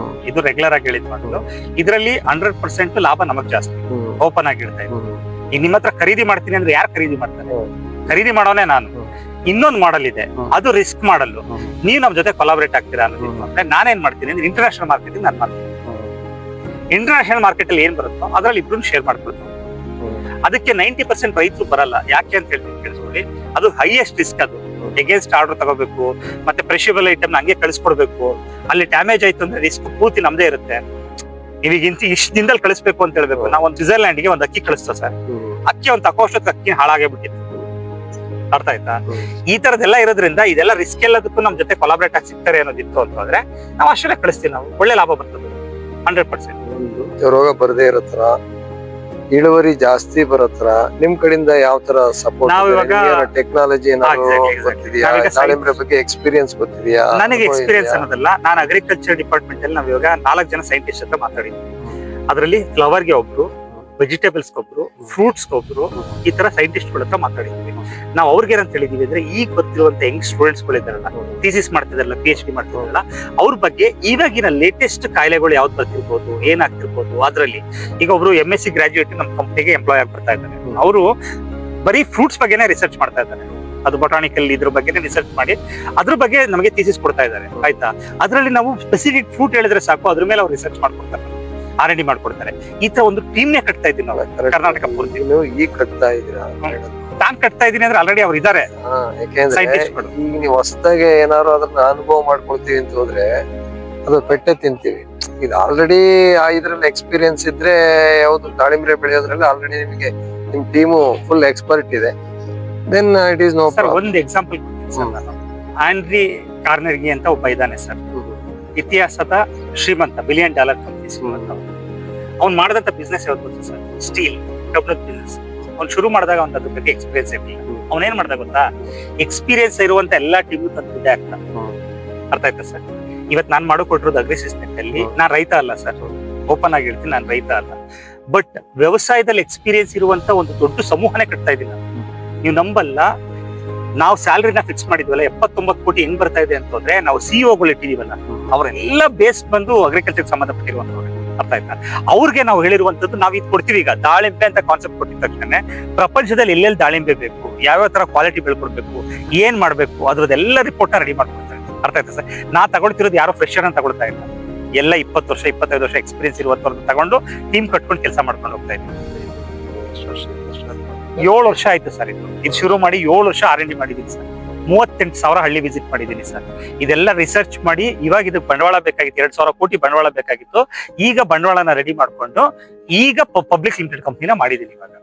ಇದು ರೆಗ್ಯುಲರ್ ಆಗಿ ಹೇಳಿದ್ ಮಾಡಲು. ಇದರಲ್ಲಿ 100% ಲಾಭ ನಮಗ್ ಜಾಸ್ತಿ ಓಪನ್ ಆಗಿ ಹೇಳ್ತಾ ಇದ್ದೀನಿ. ಈಗ ನಿಮ್ಮ ಹತ್ರ ಖರೀದಿ ಮಾಡ್ತೀನಿ ಅಂದ್ರೆ ಯಾರು ಖರೀದಿ ಮಾಡ್ತಾರೆ? ಖರೀದಿ ಮಾಡೋನೆ ನಾನು. ಇನ್ನೊಂದು ಮಾಡಲ್ ಇದೆ, ಅದು ರಿಸ್ಕ್ ಮಾಡಲ್. ನೀವು ನಮ್ ಜೊತೆ ಕೊಲಾಬರೇಟ್ ಆಗ್ತೀರಾ ಅನ್ನೋದು. ಅಂದ್ರೆ ನಾನೇನ್ ಮಾಡ್ತೀನಿ ಅಂದ್ರೆ ಇಂಟರ್ನ್ಯಾಷನಲ್ ಮಾರ್ಕೆಟಿಂಗ್ ನಾನು ಮಾಡ್ತೀನಿ. ಇಂಟರ್ನ್ಯಾಷನಲ್ ಮಾರ್ಕೆಟ್ ಅಲ್ಲಿ ಏನ್ ಬರುತ್ತೋ ಅದ್ರಲ್ಲಿ ಇಬ್ರು ಶೇರ್ ಮಾಡ್ಕೊಳ್ತೀವಿ. ಅದಕ್ಕೆ 90% ರೈತರು ಬರಲ್ಲ. ಯಾಕೆ ಅಂತ ಹೇಳ್ತೀನಿ ಕೇಳಿಸ್ಕೊಳ್ಳಿ, ಅದು ಹೈಯೆಸ್ಟ್ ರಿಸ್ಕ್. ಅದು ಎಗೇನ್ಸ್ಟ್ ಆರ್ಡರ್ ತಗೋಬೇಕು, ಮತ್ತೆ ಪ್ರೆಷಬಲ್ ಐಟಮ್ ಹಂಗೆ ಕಳಿಸ್ಕೊಡ್ಬೇಕು. ಅಲ್ಲಿ ಡ್ಯಾಮೇಜ್ ಆಯ್ತು ಅಂದ್ರೆ ರಿಸ್ಕ್ ಪೂರ್ತಿ ನಮ್ದೇ ಇರುತ್ತೆ. ನೀವೀಗ ಇಷ್ಟು ದಿನದಲ್ಲಿ ಕಳಿಸ್ಬೇಕು ಅಂತ ಹೇಳ್ಬೇಕು. ನಾವು ಒಂದು ಸ್ವಿಟ್ಜರ್ಲ್ಯಾಂಡ್ಗೆ ಒಂದು ಅಕ್ಕಿ ಕಳಿಸ್ತಾ ಸರ್, ಅಕ್ಕಿ ಒಂದು ತಕೋಷ್ಟಕ್ಕೆ ಅಕ್ಕಿ ಹಾಳಾಗೇ ಬಿಟ್ಟಿತ್ತು. ಅರ್ಥ ಆಯ್ತಾ? ಈ ತರದೆಲ್ಲ ಇರೋದ್ರಿಂದ ಇದೆಲ್ಲ ರಿಸ್ಕ್ ಎಲ್ಲದಕ್ಕೂ ನಮ್ ಜೊತೆ ಕೊಲಾಬರೇಟ್ ಆಗಿ ಸಿಗ್ತಾರೆ ಅನ್ನೋದಿತ್ತು ಅಂತಂದ್ರೆ ನಾವು ಅಷ್ಟೇ ಕಳಿಸ್ತೀವಿ. ನಾವು ಒಳ್ಳೆ ಲಾಭ ಬರ್ತದೆ 100%. ರೋಗ ಬರದೇ ಇರೋ ತರ, ಇಳುವರಿ ಜಾಸ್ತಿ ಬರೋ ತರ ನಿಮ್ ಕಡೆಯಿಂದ ಯಾವ ತರ ಸಪೋರ್ಟ್, ಟೆಕ್ನಾಲಜಿ ಏನಾದ್ರು ಗೊತ್ತಿದೆಯಾ? ದಾಳಿಂಬೆ ಬಗ್ಗೆ ಎಕ್ಸ್ಪೀರಿಯನ್ಸ್ ಗೊತ್ತಿದೆಯಾ? ನನಗೆ ಎಕ್ಸ್ಪೀರಿಯನ್ಸ್ ಅನ್ನೋದಲ್ಲ, ನಾನು ಅಗ್ರಿಕಲ್ಚರ್ ಡಿಪಾರ್ಟ್ಮೆಂಟ್ ಅಲ್ಲಿ ನಾವು ಇವಾಗ 4 ಜನ ಸೈಂಟಿಸ್ಟ್ ಹತ್ರ ಮಾತಾಡಿದ್ವಿ. ಅದರಲ್ಲಿ ಫ್ಲವರ್ಗೆ ಒಬ್ರು, ವೆಜಿಟೇಬಲ್ಸ್ ಒಬ್ರು, ಫ್ರೂಟ್ಸ್ ಒಬ್ರು, ಈ ತರ ಸೈಂಟಿಸ್ಟ್ ಗಳ ಹತ್ರ ಮಾತಾಡಿದ್ವಿ. ನಾವು ಅವ್ರಿಗೆ ಏನಂತ ಹೇಳಿದೀವಿ ಅಂದ್ರೆ, ಈಗ ಗೊತ್ತಿರುವಂತ ಯಂಗ್ ಸ್ಟೂಡೆಂಟ್ಸ್ ಗಳಿದಾರಲ್ಲ, ಥೀಸಿಸ್ ಮಾಡ್ತಿದಾರಲ್ಲ, PhD ಮಾಡ್ತಿದಾರಲ್ಲ, ಅವ್ರ ಬಗ್ಗೆ ಇವಾಗಿನ ಲೇಟೆಸ್ಟ್ ಕಾಯಿಲೆಗಳು ಯಾವ್ದು ಬರ್ತಿರ್ಬೋದು, ಏನಾಗ್ತಿರ್ಬೋದು. ಅದ್ರಲ್ಲಿ ಈಗ ಒಬ್ರು MSc ಗ್ರಾಜುಯೇಟ್ ನಮ್ಮ ಕಂಪ್ನಿಗೆ ಎಂಪ್ಲಾಯ್ ಆಗಿ ಬರ್ತಾ ಇದ್ದಾರೆ. ಅವರು ಬರೀ ಫ್ರೂಟ್ಸ್ ಬಗ್ಗೆನೇ ರಿಸರ್ಚ್ ಮಾಡ್ತಾ ಇದ್ದಾರೆ. ಅದು ಬೊಟಾನಿಕಲ್ ಇದ್ರ ಬಗ್ಗೆ ರಿಸರ್ಚ್ ಮಾಡಿ ಅದ್ರ ಬಗ್ಗೆ ನಮಗೆ ಥೀಸಿಸ್ ಕೊಡ್ತಾ ಇದ್ದಾರೆ. ಆಯ್ತಾ? ಅದ್ರಲ್ಲಿ ನಾವು ಸ್ಪೆಸಿಫಿಕ್ ಫ್ರೂಟ್ ಹೇಳಿದ್ರೆ ಸಾಕು, ಅದ್ರ ಮೇಲೆ ಅವ್ರು ರಿಸರ್ಚ್ ಮಾಡ್ಕೊಡ್ತಾರೆ, R&D ಮಾಡ್ಕೊಡ್ತಾರೆ. ಈ ತರ ಒಂದು ಟೀಮ್ನೇ ಕಟ್ತಾ ಇದ್ದೀವಿ ನಾವು ಕರ್ನಾಟಕ ಪೂರ್ತಿ. ಈಗ ಕಟ್ತಾ ಇದ್ದೀರಾ? ನಾನ್ ಕಟ್ತಾ ಇದೀನಿ ಅಂದ್ರೆ ಆಲ್ರೆಡಿ ಅವ್ರು ಇದಾರೆ. ಯಾಕೆಂದ್ರೆ ಈಗ ನೀವು ಹೊಸದಾಗಿ ಏನಾದ್ರು ಅದನ್ನ ಅನುಭವ ಮಾಡ್ಕೊಳ್ತೀವಿ ಅಂತ ಹೋದ್ರೆ ಅದು ಪೆಟ್ಟೆ ತಿಂತೀವಿ. ಇದು ಆಲ್ರೆಡಿ ಇದ್ರಲ್ಲಿ ಎಕ್ಸ್ಪೀರಿಯನ್ಸ್ ಇದ್ರೆ, ಯಾವ್ದು ದಾಳಿಂಬೆ ಬೆಳೆಯೋದ್ರಲ್ಲಿ ಆಲ್ರೆಡಿ ನಿಮಗೆ ನಿಮ್ ಟೀಮು ಫುಲ್ ಎಕ್ಸ್ಪರ್ಟ್ ಇದೆ, then it is no problem. ಒಂದು ಎಕ್ಸಾಂಪಲ್ ಕೊಡ್ತೀನಿ ಸರ್ ನಾನು. ಆಂಡ್ರಿ ಕಾರ್ನೆಗಿ ಅಂತ ಒಬ್ಬ ಇದ್ದಾನೆ ಸರ್, ಇತಿಹಾಸದ ಶ್ರೀಮಂತ, $1 ಬಿಲಿಯನ್ ಕಂಪನಿ ಶ್ರೀಮಂತ. ಅವ್ನು ಮಾಡಿದಂತ ಬಿಸ್ನೆಸ್ ಯಾವ್ದು ಗೊತ್ತಾ ಸರ್? ಸ್ಟೀಲ್, ಕಬ್ಬಿಣದ ಬಿಸ್ನೆಸ್. ಅವ್ನು ಶುರು ಮಾಡಿದಾಗ ಅವ್ನ ಅದ್ರ ಬಗ್ಗೆ ಎಕ್ಸ್ಪೀರಿಯನ್ಸ್ ಇರಲಿಲ್ಲ. ಅವನೇನ್ ಮಾಡ್ದ ಗೊತ್ತಾ, ಎಕ್ಸ್ಪೀರಿಯನ್ಸ್ ಇರುವಂತ ಎಲ್ಲಾ ಟೀಮ್ ತಂದು ದುಡ್ಡೇ ಆಗ್ತಾ. ಅರ್ಥ ಆಯ್ತಾ ಸರ್? ಇವತ್ತು ನಾನ್ ಮಾಡಿಕೊಟ್ಟಿರೋದು ಅಗ್ರಿಸಿಸ್ಟೆಂಟ್ ಅಲ್ಲಿ ನಾನ್ ರೈತ ಅಲ್ಲ ಸರ್, ಓಪನ್ ಆಗಿ ಹೇಳ್ತೀನಿ, ನಾನು ರೈತ ಅಲ್ಲ. ಬಟ್ ವ್ಯವಸಾಯದಲ್ಲಿ ಎಕ್ಸ್ಪೀರಿಯನ್ಸ್ ಇರುವಂತ ಒಂದು ದೊಡ್ಡ ಸಮೂಹನೇ ಕಟ್ತಾ ಇದ್ದೀನಿ ನಾನು. ನೀವು ನಂಬಲ್ಲ, ನಾವು ಸ್ಯಾಲರಿನ ಫಿಕ್ಸ್ ಮಾಡಿದ್ವಲ್ಲ 79 ಕೋಟಿ ಹೆಂಗ್ ಬರ್ತಾ ಇದೆ ಅಂತಂದ್ರೆ, ನಾವು CEO ಇಟ್ಟಿದೀವಲ್ಲ, ಅವರೆಲ್ಲ ಬೇಸ್ ಬಂದು ಅಗ್ರಿಕಲ್ಚರ್ ಸಂಬಂಧಪಟ್ಟಿರುವಂತವ್ರು. ಅರ್ಥ ಆಯ್ತಾ? ಅವ್ರಿಗೆ ನಾವು ಹೇಳಿರುವಂತದ್ದು ನಾವು ಇದು ಕೊಡ್ತೀವಿ. ಈಗ ದಾಳಿಂಬೆ ಅಂತ ಕಾನ್ಸೆಪ್ಟ್ ಕೊಟ್ಟಿದ ತಕ್ಷಣ ಪ್ರಪಂಚದಲ್ಲಿ ಎಲ್ಲೆಲ್ಲಿ ದಾಳಿಂಬೆ ಬೇಕು, ಯಾವ್ಯಾವ ತರ ಕ್ವಾಲಿಟಿ ಬೆಳ್ಕೊಡ್ಬೇಕು, ಏನ್ ಮಾಡ್ಬೇಕು, ಅದ್ರದ್ದೆಲ್ಲ ರಿಪೋರ್ಟ್ ರೆಡಿ ಮಾಡ್ಕೊಡ್ತಾರೆ. ಅರ್ಥ ಆಯ್ತಾ ಸರ್? ನಾ ತಗೊಳ್ತಿರೋದು ಯಾರೋ ಫ್ರೆಶರ್ ಅಂತ ತಗೊಳ್ತಾ ಇಲ್ಲ, ಎಲ್ಲ 20 ವರ್ಷ 25 ವರ್ಷ ಎಕ್ಸ್ಪೀರಿಯನ್ಸ್ ಇರುವಂತವ್ರನ್ನ ತಗೊಂಡು ಟೀಮ್ ಕಟ್ಕೊಂಡು ಕೆಲಸ ಮಾಡ್ಕೊಂಡು ಹೋಗ್ತಾ ಇದ್ದೀವಿ. 7 ವರ್ಷ ಆಯ್ತು ಸರ್ ಇದು ಶುರು ಮಾಡಿ. 7 ವರ್ಷ R&D ಮಾಡಿದೀನಿ ಸರ್. 38,000 ಹಳ್ಳಿ ವಿಸಿಟ್ ಮಾಡಿದ್ದೀನಿ ಸರ್. ಇದೆಲ್ಲ ರಿಸರ್ಚ್ ಮಾಡಿ ಇವಾಗ ಇದಕ್ಕೆ ಬಂಡವಾಳ ಬೇಕಾಗಿತ್ತು, 2,000 ಕೋಟಿ ಬಂಡವಾಳ ಬೇಕಾಗಿತ್ತು. ಈಗ ಬಂಡವಾಳನ ರೆಡಿ ಮಾಡ್ಕೊಂಡು ಈಗ ಪಬ್ಲಿಕ್ ಲಿಮಿಟೆಡ್ ಕಂಪ್ನಿನ ಮಾಡಿದೀನಿ ಇವಾಗ.